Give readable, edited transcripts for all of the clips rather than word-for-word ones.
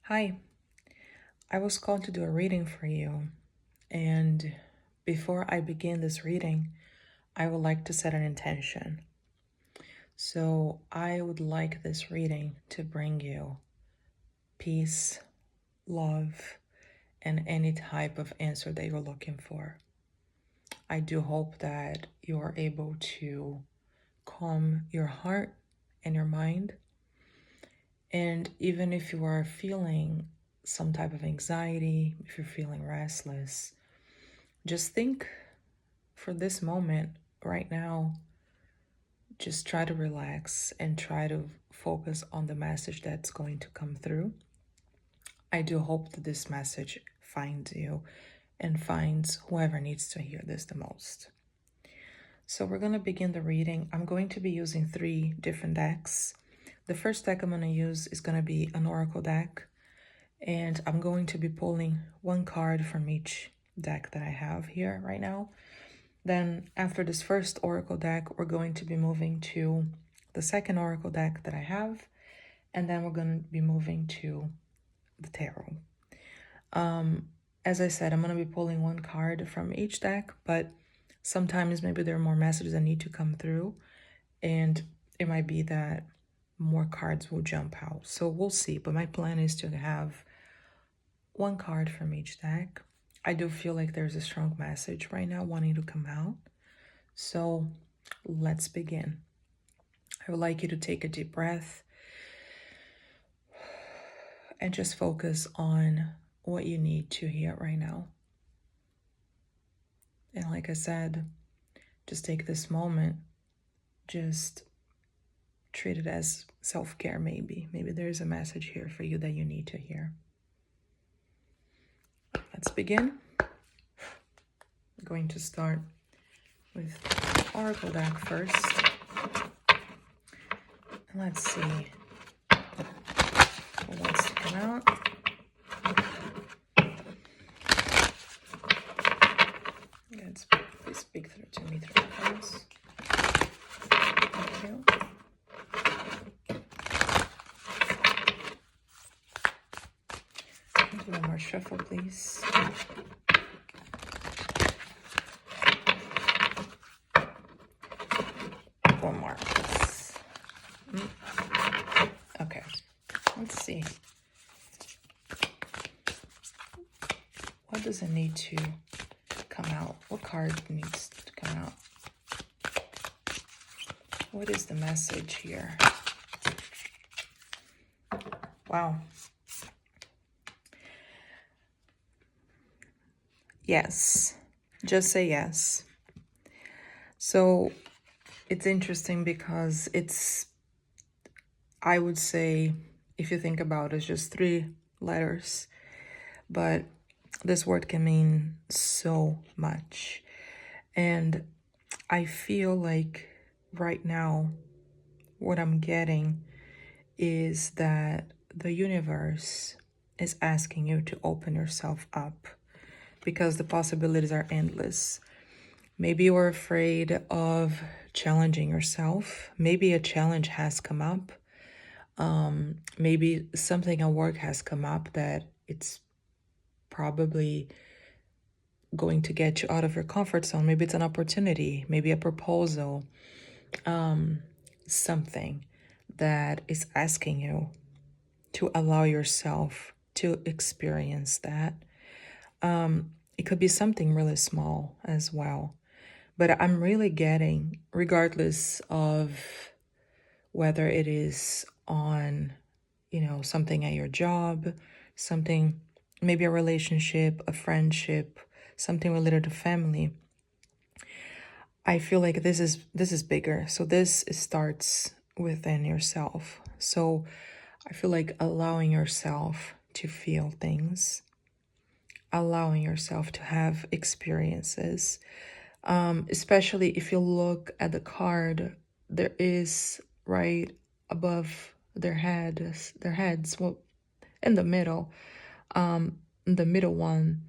Hi, I was called to do a reading for you, and before I begin this reading, I would like to set an intention. So, I would like this reading to bring you peace, love, and any type of answer that you're looking for. I do hope that you are able to calm your heart and your mind. And even if you are feeling some type of anxiety, if you're feeling restless, just think for this moment right now, just try to relax and try to focus on the message that's going to come through. I do hope that this message finds you and finds whoever needs to hear this the most. So we're going to begin the reading. I'm going to be using 3 different decks. The first deck I'm going to use is going to be an oracle deck, and I'm going to be pulling 1 card from each deck that I have here right now. Then after this first oracle deck, we're going to be moving to the second oracle deck that I have, and then we're going to be moving to the tarot. As I said, I'm going to be pulling 1 card from each deck, but sometimes maybe there are more messages that need to come through, and it might be that more cards will jump out. So we'll see, but my plan is to have 1 card from each deck. I do feel like there's a strong message right now wanting to come out. So let's begin. I would like you to take a deep breath and just focus on what you need to hear right now. And like I said, just take this moment, just treat it as self-care maybe. Maybe there's a message here for you that you need to hear. Let's begin. I'm going to start with Oracle deck first. And let's see what wants to come out. Please speak through to me through the cards. Thank you. Do one more shuffle, please. One more, please. Okay, let's see. What does it need to come out? What card needs to come out? What is the message here? Wow. Yes. Just say yes. So it's interesting because I would say, if you think about it, it's just 3 letters, but this word can mean so much. And I feel like right now, what I'm getting is that the universe is asking you to open yourself up because the possibilities are endless. Maybe you're afraid of challenging yourself. Maybe a challenge has come up. Maybe something at work has come up that it's probably going to get you out of your comfort zone. Maybe it's an opportunity, maybe a proposal, something that is asking you to allow yourself to experience that. It could be something really small as well. But I'm really getting, regardless of whether it is on, something at your job, something, maybe a relationship, a friendship, something related to family, I feel like this is bigger. So this starts within yourself. So I feel like allowing yourself to feel things, allowing yourself to have experiences, especially if you look at the card, there is right above their heads, well, in the middle one,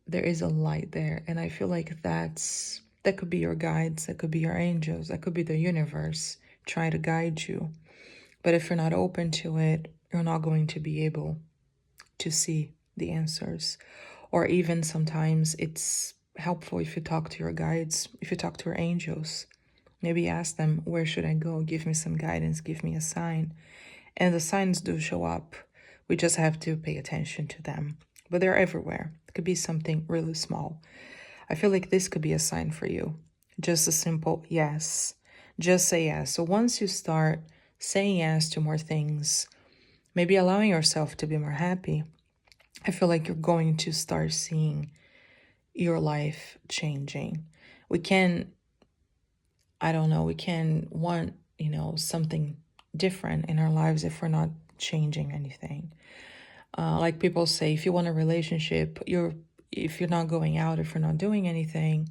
there is a light there. And I feel like that could be your guides, that could be your angels, that could be the universe trying to guide you. But if you're not open to it, you're not going to be able to see the answers. Or even sometimes it's helpful if you talk to your guides, if you talk to your angels. Maybe ask them, where should I go? Give me some guidance, give me a sign. And the signs do show up. We just have to pay attention to them. But they're everywhere. It could be something really small. I feel like this could be a sign for you. Just a simple yes. Just say yes. So once you start saying yes to more things, maybe allowing yourself to be more happy, I feel like you're going to start seeing your life changing. We can, I don't know, we can want, something different in our lives if we're not changing anything. Like people say, if you want a relationship, if you're not going out, if you're not doing anything,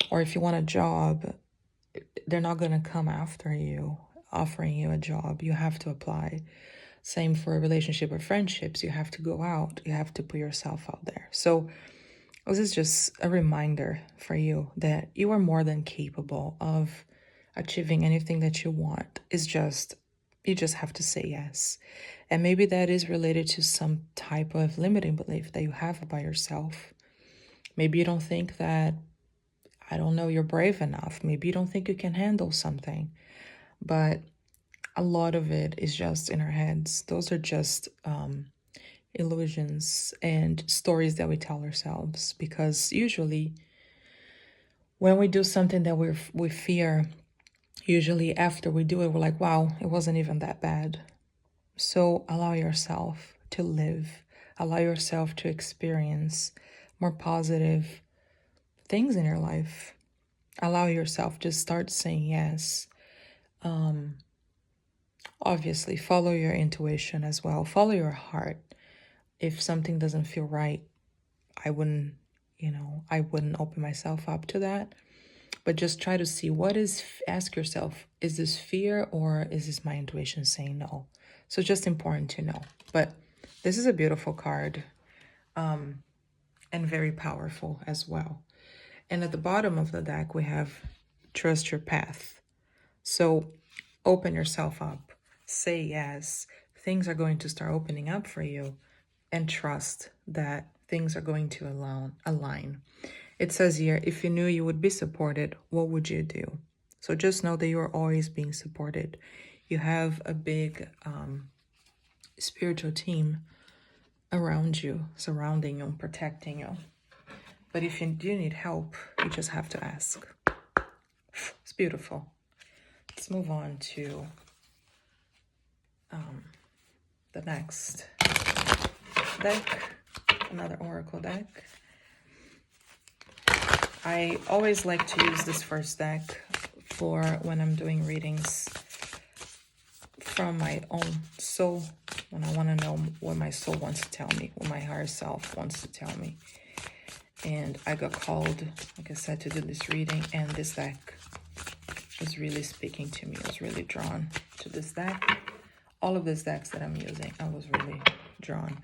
or if you want a job, they're not going to come after you, offering you a job. You have to apply. Same for a relationship or friendships. You have to go out. You have to put yourself out there. So this is just a reminder for you that you are more than capable of achieving anything that you want. You just have to say yes. And maybe that is related to some type of limiting belief that you have about yourself. Maybe you don't think that, I don't know, you're brave enough. Maybe you don't think you can handle something. But a lot of it is just in our heads. Those are just illusions and stories that we tell ourselves. Because usually when we do something that we fear, usually after we do it, we're like, wow, it wasn't even that bad. So allow yourself to live. Allow yourself to experience more positive things in your life. Allow yourself to start saying yes. Obviously, follow your intuition as well. Follow your heart. If something doesn't feel right, I wouldn't open myself up to that. But just try to see ask yourself, is this fear or is this my intuition saying no? So just important to know. But this is a beautiful card, and very powerful as well. And at the bottom of the deck, we have trust your path. So open yourself up, say yes. Things are going to start opening up for you, and trust that things are going to align. It says here, if you knew you would be supported, what would you do? So just know that you're always being supported. You have a big spiritual team around you, surrounding you, protecting you. But if you do need help, you just have to ask. It's beautiful. Let's move on to the next deck, another oracle deck. I always like to use this first deck for when I'm doing readings from my own soul, when I want to know what my soul wants to tell me, what my higher self wants to tell me. And I got called, like I said, to do this reading, and this deck was really speaking to me. I was really drawn to this deck. All of these decks that I'm using, I was really drawn.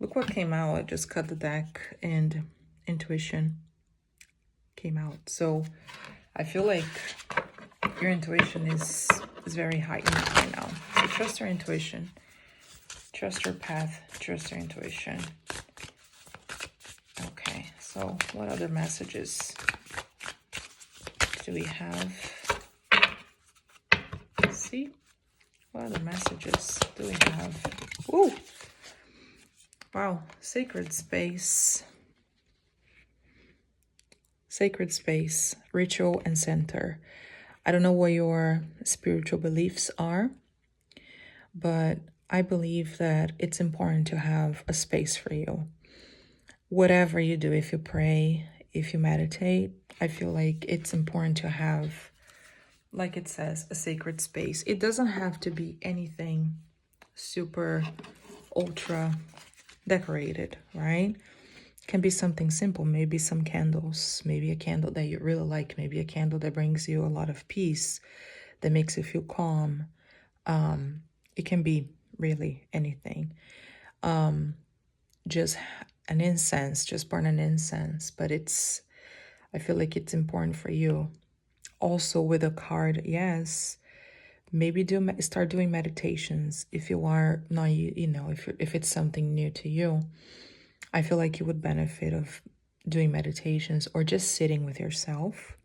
Look what came out. I just cut the deck and intuition came out. So I feel like your intuition is very heightened right now. So trust your intuition. Trust your path. Trust your intuition. Okay, so what other messages do we have? Let's see. What other messages do we have? Ooh! Wow, sacred space. Sacred space, ritual and center. I don't know what your spiritual beliefs are, but I believe that it's important to have a space for you. Whatever you do, if you pray, if you meditate, I feel like it's important to have, like it says, a sacred space. It doesn't have to be anything super ultra decorated, right? It can be something simple, maybe some candles, maybe a candle that you really like, maybe a candle that brings you a lot of peace, that makes you feel calm. It can be really anything. Just an incense, just burn an incense, but I feel like it's important for you. Also with a card, yes, Maybe start doing meditations if you are not, if it's something new to you. I feel like you would benefit of doing meditations or just sitting with yourself.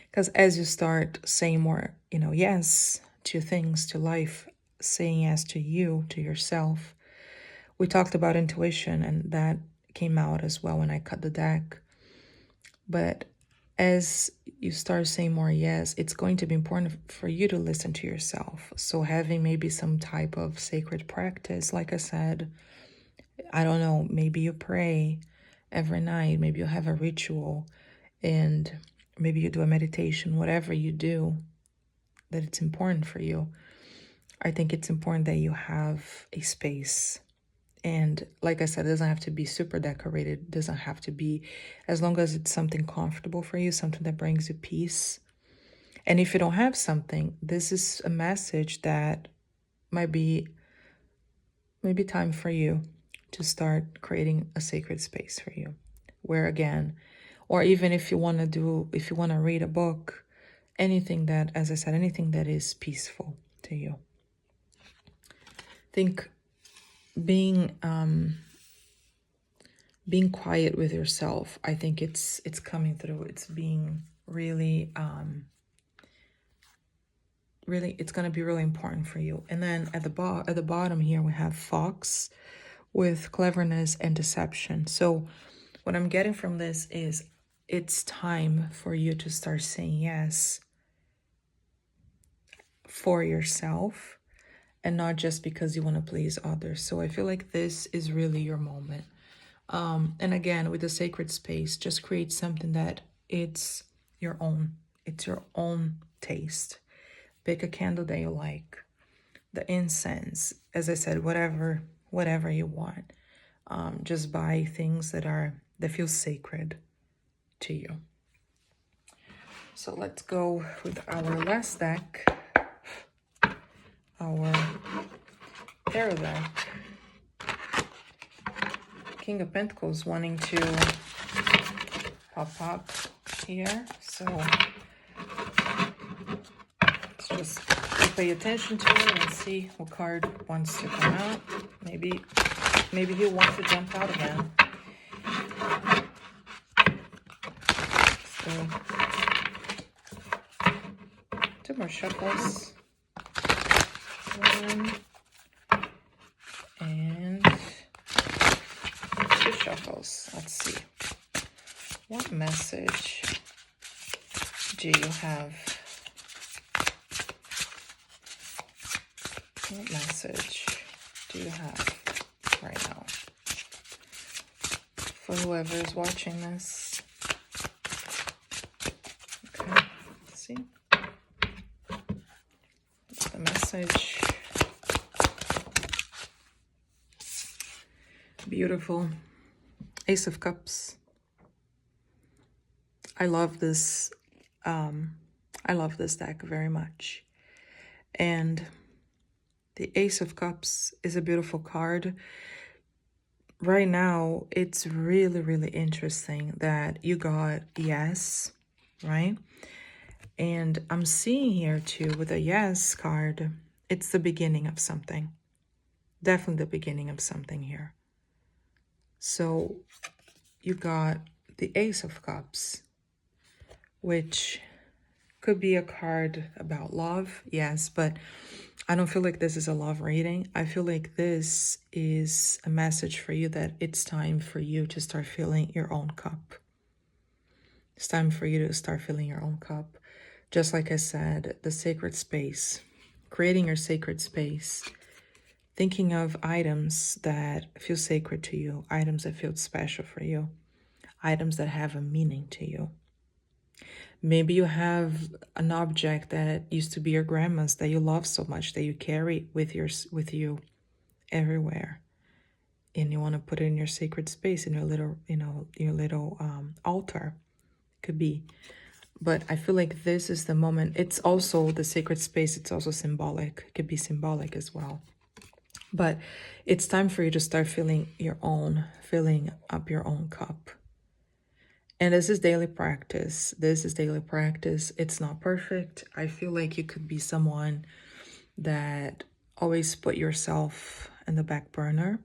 Because as you start saying more, yes to things, to life, saying yes to you, to yourself. We talked about intuition, and that came out as well when I cut the deck. But as you start saying more yes, it's going to be important for you to listen to yourself. So having maybe some type of sacred practice, like I said, I don't know, maybe you pray every night, maybe you have a ritual, and maybe you do a meditation, whatever you do, that it's important for you. I think it's important that you have a space. And like I said, it doesn't have to be super decorated. It doesn't have to be, as long as it's something comfortable for you, something that brings you peace. And if you don't have something, this is a message that might be maybe time for you to start creating a sacred space for you. Where again, or even if you want to read a book, anything that, as I said, anything that is peaceful to you. Think being quiet with yourself. I think it's coming through. It's being really it's going to be really important for you. And then at the bottom here we have fox with cleverness and deception. So what I'm getting from this is it's time for you to start saying yes for yourself and not just because you want to please others. So I feel like this is really your moment. And again, with the sacred space, just create something that it's your own. It's your own taste. Pick a candle that you like. The incense, as I said, whatever you want. Just buy things that feel sacred to you. So let's go with our last deck, our tarot deck. King of Pentacles wanting to pop up here. So let's just pay attention to it and see what card wants to come out. Maybe he wants to jump out again. So 2 more shuffles. 1 and 2 shuffles. Let's see. What message do you have? What message do you have right now for whoever is watching this? Okay, let's see. What's the message? Beautiful. Ace of Cups. I love this. I love this deck very much. And the Ace of Cups is a beautiful card. Right now, it's really, really interesting that you got yes, right? And I'm seeing here too, with a yes card, it's the beginning of something. Definitely the beginning of something here. So you got the Ace of Cups, which could be a card about love, yes, but I don't feel like this is a love reading. I feel like this is a message for you that it's time for you to start filling your own cup. It's time for you to start filling your own cup. Just like I said, the sacred space, creating your sacred space, thinking of items that feel sacred to you, items that feel special for you, items that have a meaning to you. Maybe you have an object that used to be your grandma's that you love so much that you carry with you everywhere, and you want to put it in your sacred space, in your little altar. Could be, but I feel like this is the moment. It's also the sacred space. It's also symbolic. It could be symbolic as well. But it's time for you to start filling up your own cup. And this is daily practice. This is daily practice. It's not perfect. I feel like you could be someone that always put yourself in the back burner,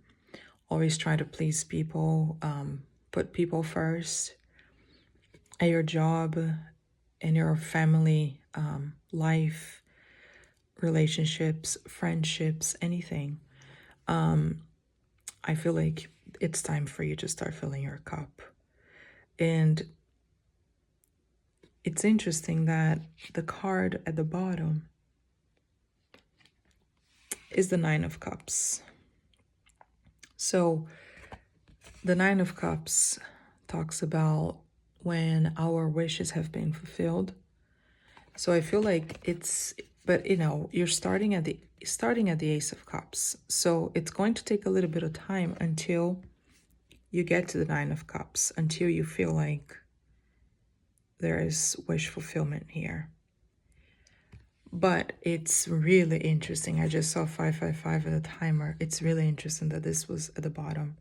always try to please people, put people first at your job, in your family, life, relationships, friendships, anything. I feel like it's time for you to start filling your cup. And it's interesting that the card at the bottom is the Nine of Cups. So the Nine of Cups talks about when our wishes have been fulfilled. So I feel like but you're starting at the Ace of Cups. So it's going to take a little bit of time until you get to the Nine of Cups, until you feel like there is wish fulfillment here. But it's really interesting. I just saw 555 at the timer. It's really interesting that this was at the bottom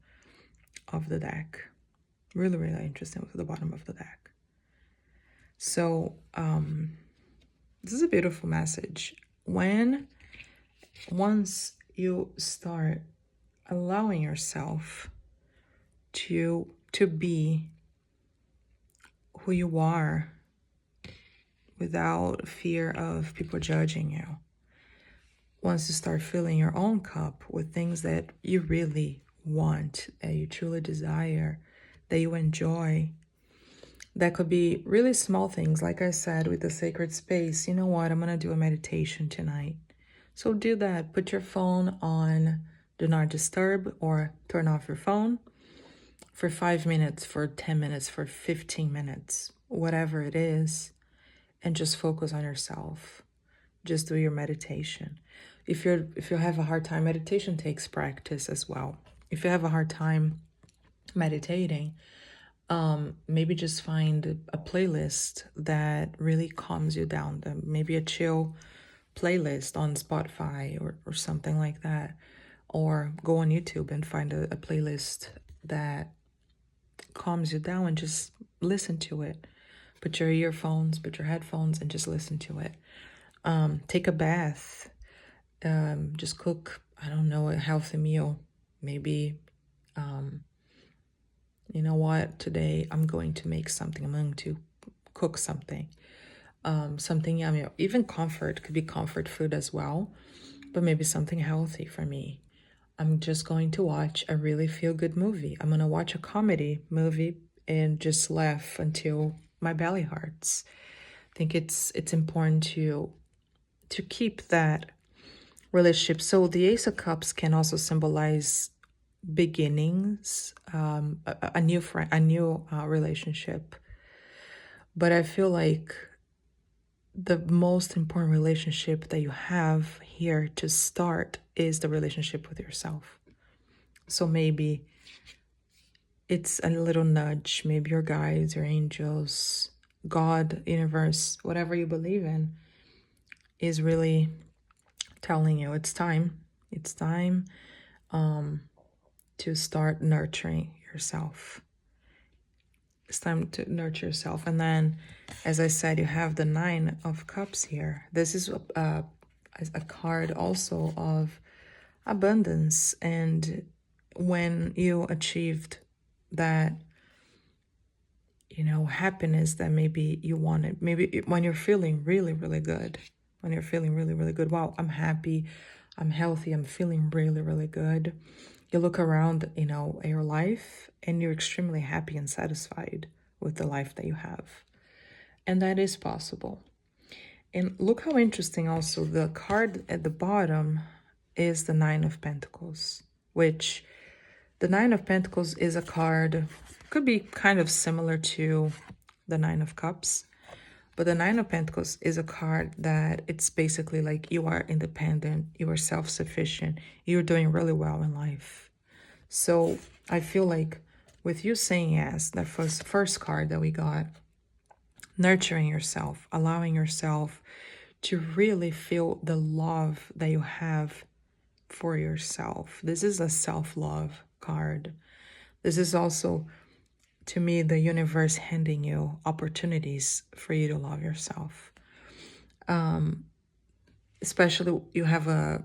of the deck. Really, really interesting at the bottom of the deck. So this is a beautiful message. Once you start allowing yourself to be who you are without fear of people judging you, once you start filling your own cup with things that you really want, that you truly desire, that you enjoy, that could be really small things. Like I said, with the sacred space, you know what? I'm going to do a meditation tonight. So do that. Put your phone on Do Not Disturb or turn off your phone for 5 minutes, for 10 minutes, for 15 minutes, whatever it is, and just focus on yourself. Just do your meditation. If you have a hard time, meditation takes practice as well. If you have a hard time meditating, maybe just find a playlist that really calms you down. Maybe a chill playlist on Spotify or something like that. Or go on YouTube and find a playlist that calms you down and just listen to it. Put your earphones, put your headphones, and just listen to it. Take a bath. Just cook, I don't know, a healthy meal. Maybe, you know what, today I'm going to make something. I'm going to cook something. Something yummy. Even comfort, could be comfort food as well, but maybe something healthy for me. I'm just going to watch a really feel-good movie. I'm going to watch a comedy movie and just laugh until my belly hurts. I think it's important to keep that relationship. So the Ace of Cups can also symbolize beginnings, a new friend, a new relationship. But I feel like the most important relationship that you have here to start is the relationship with yourself. So maybe it's a little nudge, maybe your guides, your angels, God, universe, whatever you believe in, is really telling you it's time. It's time to start nurturing yourself. It's time to nurture yourself. And then, as I said, you have the Nine of Cups here. This is a card also of abundance. And when you achieved that, happiness that maybe you wanted, maybe when you're feeling really, really good, wow, I'm happy, I'm healthy, I'm feeling really, really good. You look around, at your life, and you're extremely happy and satisfied with the life that you have. And that is possible. And look how interesting also the card at the bottom is the Nine of Pentacles, which the Nine of Pentacles is a card, could be kind of similar to the Nine of Cups, but the Nine of Pentacles is a card that it's basically like you are independent, you are self-sufficient, you're doing really well in life. So I feel like with you saying yes, that first card that we got, nurturing yourself, allowing yourself to really feel the love that you have for yourself. This is a self-love card. This is also to me, the universe handing you opportunities for you to love yourself. Especially you have a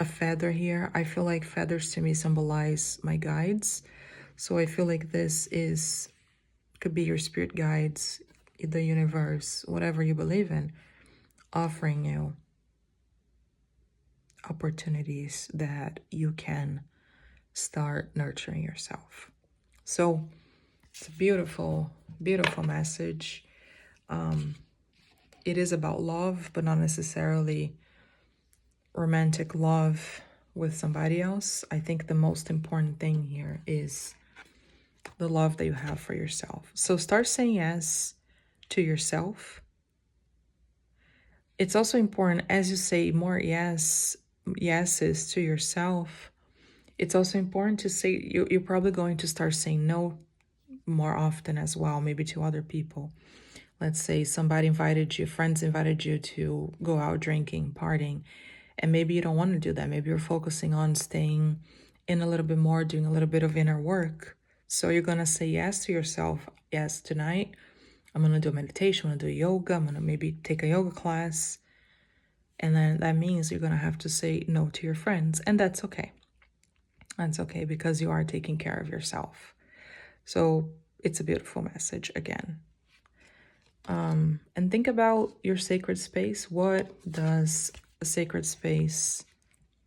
feather here. I feel like feathers to me symbolize my guides. So I feel like this is could be your spirit guides, the universe, whatever you believe in, offering you opportunities that you can start nurturing yourself. So it's a beautiful, beautiful message. It is about love, but not necessarily romantic love with somebody else. I think the most important thing here is the love that you have for yourself. So start saying yes to yourself. It's also important as you say more yeses to yourself. It's also important to say you're probably going to start saying no more often as well, maybe to other people. Let's say somebody invited you, friends invited you to go out drinking, partying, and maybe you don't want to do that. Maybe you're focusing on staying in a little bit more, doing a little bit of inner work. So you're going to say yes to yourself. Yes, tonight I'm going to do meditation, I'm going to do yoga, I'm going to maybe take a yoga class. And then that means you're going to have to say no to your friends. And that's okay. That's okay because you are taking care of yourself. So it's a beautiful message again. And think about your sacred space. What does a sacred space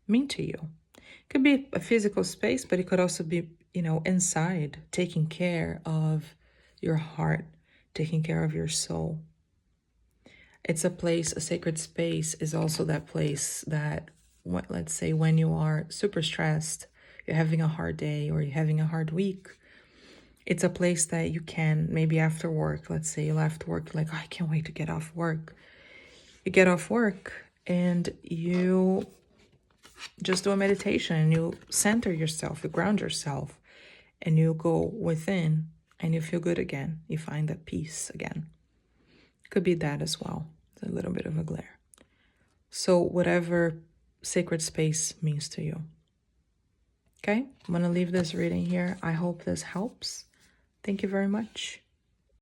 mean to you? It could be a physical space, but it could also be, inside, taking care of your heart, taking care of your soul. It's a place, a sacred space is also that place that, let's say, when you are super stressed, you're having a hard day or you're having a hard week, it's a place that you can, maybe after work, let's say you left work, like, oh, I can't wait to get off work. You get off work and you just do a meditation and you center yourself, you ground yourself, and you go within and you feel good again. You find that peace again. Could be that as well. It's a little bit of a glare. So whatever sacred space means to you. Okay, I'm going to leave this reading here. I hope this helps. Thank you very much.